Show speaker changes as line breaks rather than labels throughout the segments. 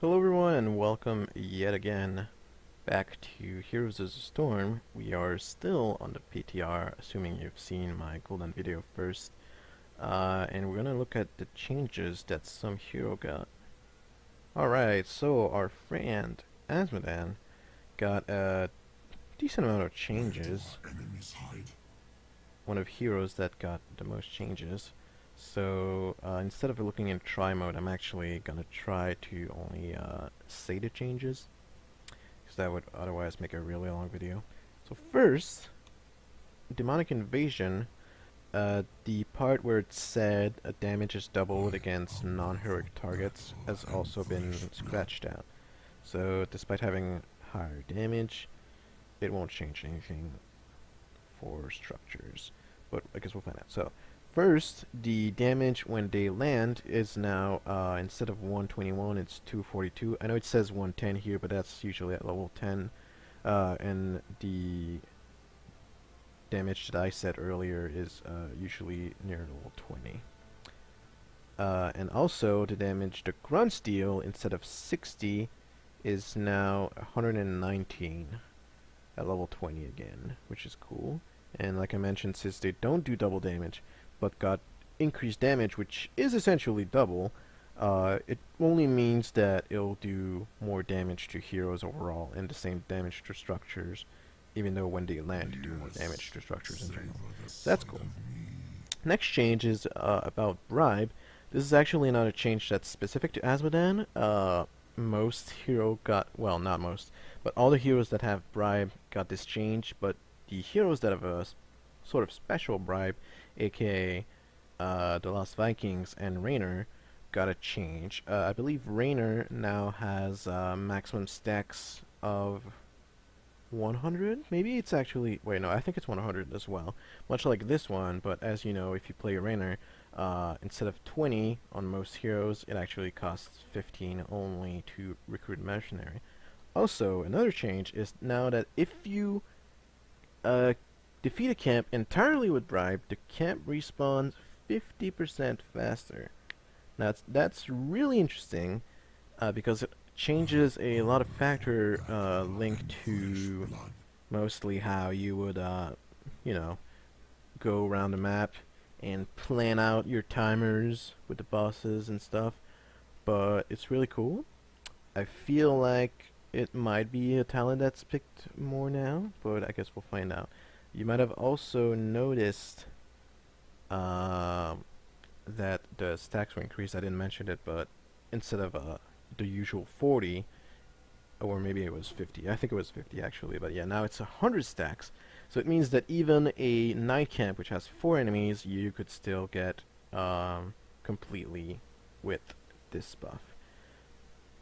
Hello everyone and welcome yet again back to Heroes of the Storm. We are still on the PTR, assuming you've seen my Gul'dan video first. And we're gonna look at the changes that some hero got. Alright, so our friend Azmodan got a decent amount of changes. One of heroes that got the most changes. So instead of looking in try mode, I'm actually gonna try to only say the changes, because that would otherwise make a really long video. So first, Demonic Invasion, the part where it said damage is doubled against non-heroic targets has also been scratched out. So despite having higher damage, it won't change anything for structures. But I guess we'll find out. So first, the damage when they land is now, instead of 121, it's 242. I know it says 110 here, but that's usually at level 10. And the damage that I said earlier is usually near level 20. And also, the damage the grunts deal, instead of 60, is now 119 at level 20 again, which is cool. And like I mentioned, since they don't do double damage, but got increased damage, which is essentially double, it only means that it'll do more damage to heroes overall and the same damage to structures, even though when they land, you do more damage to structures in general. So that's cool. Next change is about Bribe. This is actually not a change that's specific to Azmodan. Most hero got, well, not most, but all the heroes that have Bribe got this change, but the heroes that have a sort of special bribe, aka the Lost Vikings and Raynor, got a change. I believe Raynor now has maximum stacks of 100? Maybe it's actually, wait, no, I think it's 100 as well. Much like this one, but as you know, if you play Raynor, instead of 20 on most heroes, it actually costs 15 only to recruit mercenary. Also, another change is now that if you defeat a camp entirely with Bribe, the camp respawns 50% faster. Now that's really interesting because it changes a lot of factor linked to mostly how you would, you know, go around the map and plan out your timers with the bosses and stuff. But it's really cool. I feel like it might be a talent that's picked more now, but I guess we'll find out. You might have also noticed that the stacks were increased. I didn't mention it, but instead of the usual 40, or maybe it was 50. I think it was 50 actually, but yeah, now it's 100 stacks. So it means that even a night camp which has 4 enemies, you could still get completely with this buff.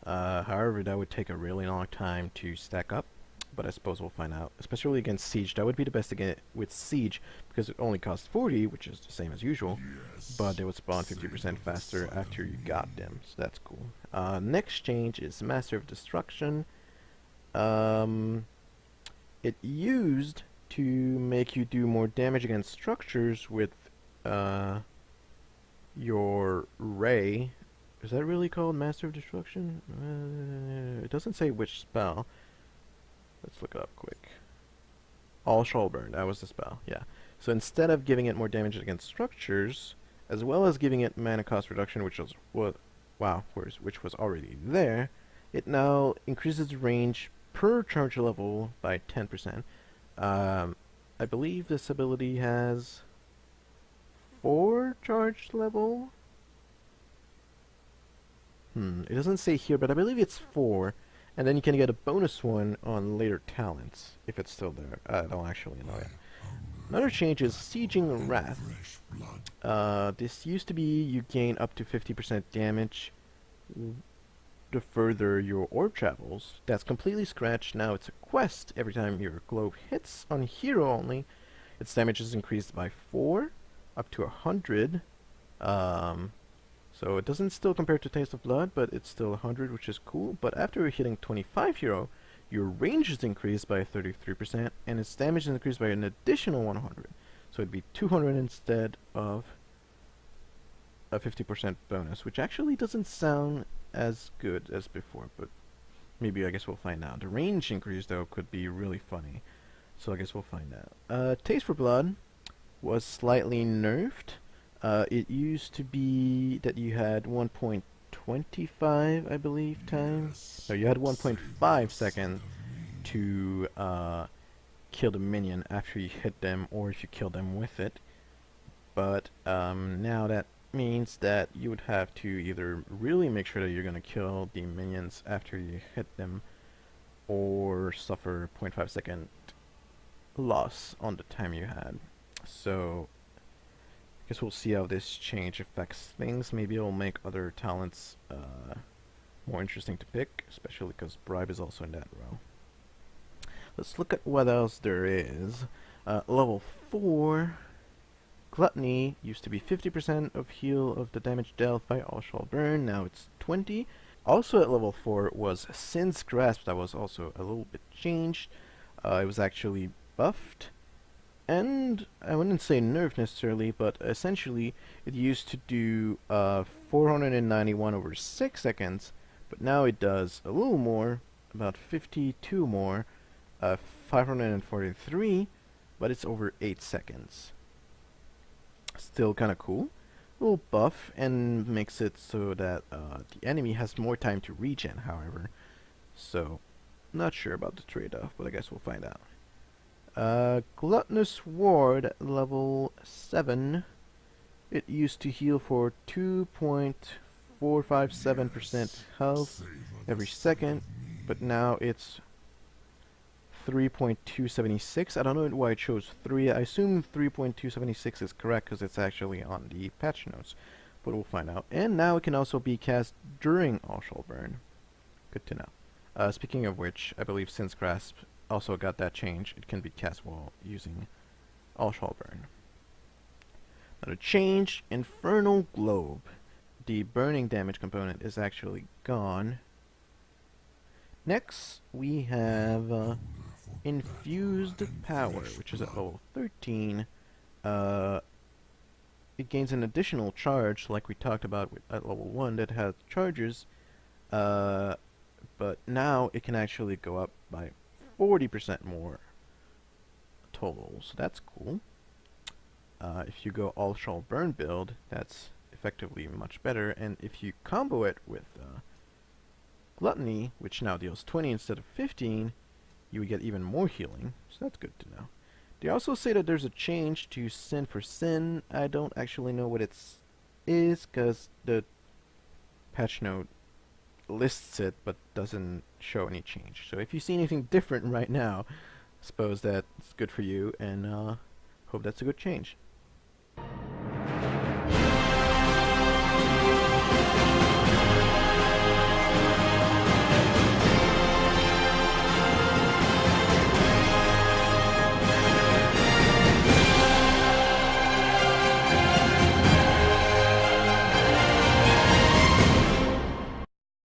However, that would take a really long time to stack up, but I suppose we'll find out. Especially against Siege, that would be the best to get with Siege, because it only costs 40, which is the same as usual, but they would spawn 50% faster after you got them, so that's cool. Next change is Master of Destruction. It used to make you do more damage against structures with your Ray. Is that really called Master of Destruction? It doesn't say which spell. Let's look it up quick. All Shall Burn, that was the spell, yeah. So instead of giving it more damage against structures, as well as giving it mana cost reduction, which was which was already there, it now increases range per charge level by 10%. I believe this ability has 4 charge level. It doesn't say here, but I believe it's 4. And then you can get a bonus one on later talents, if it's still there. I don't actually know yet. Another change is Sieging Wrath. This used to be you gain up to 50% damage the further your orb travels. That's completely scratched. Now it's a quest. Every time your globe hits on hero only, its damage is increased by 4, up to 100. So it doesn't still compare to Taste of Blood, but it's still 100, which is cool. But after hitting 25 hero, your range is increased by 33%, and its damage is increased by an additional 100. So it'd be 200 instead of a 50% bonus, which actually doesn't sound as good as before, but maybe I guess we'll find out. The range increase though could be really funny, so I guess we'll find out. Taste for Blood was slightly nerfed. It used to be that you had 1.25, I believe, times. No, you had 1.5 seconds to kill the minion after you hit them, or if you kill them with it. But now that means that you would have to either really make sure that you're gonna kill the minions after you hit them, or suffer 0.5 second loss on the time you had. So I guess we'll see how this change affects things. Maybe it'll make other talents more interesting to pick, especially because Bribe is also in that row. Let's look at what else there is. Level 4, Gluttony used to be 50% of heal of the damage dealt by All Shall Burn, now it's 20. Also at level 4 was Sin's Grasp, that was also a little bit changed. It was actually buffed. And I wouldn't say nerfed necessarily, but essentially it used to do 491 over 6 seconds, but now it does a little more, about 52 more, 543, but it's over 8 seconds. Still kind of cool. A little buff, and makes it so that the enemy has more time to regen, however. So, not sure about the trade-off, but I guess we'll find out. Gluttonous Ward at level 7. It used to heal for 2.457% health every second, but now it's 3.276. I don't know why I chose 3. I assume 3.276 is correct because it's actually on the patch notes, but we'll find out. And now it can also be cast during All Shall Burn. Good to know. Speaking of which, I believe Sin's Grasp also got that change. It can be cast while using All Shall Burn. Another change, Infernal Globe. The burning damage component is actually gone. Next, we have Infused Power, which is at level 13. It gains an additional charge, like we talked about at level 1, that had charges, but now it can actually go up by 40% more total, so that's cool. If you go All Shall Burn build, that's effectively much better, and if you combo it with Gluttony, which now deals 20 instead of 15, you would get even more healing, so that's good to know. They also say that there's a change to Sin for Sin. I don't actually know what it is, because the patch note lists it, but doesn't show any change. So if you see anything different right now, suppose that it's good for you, and hope that's a good change.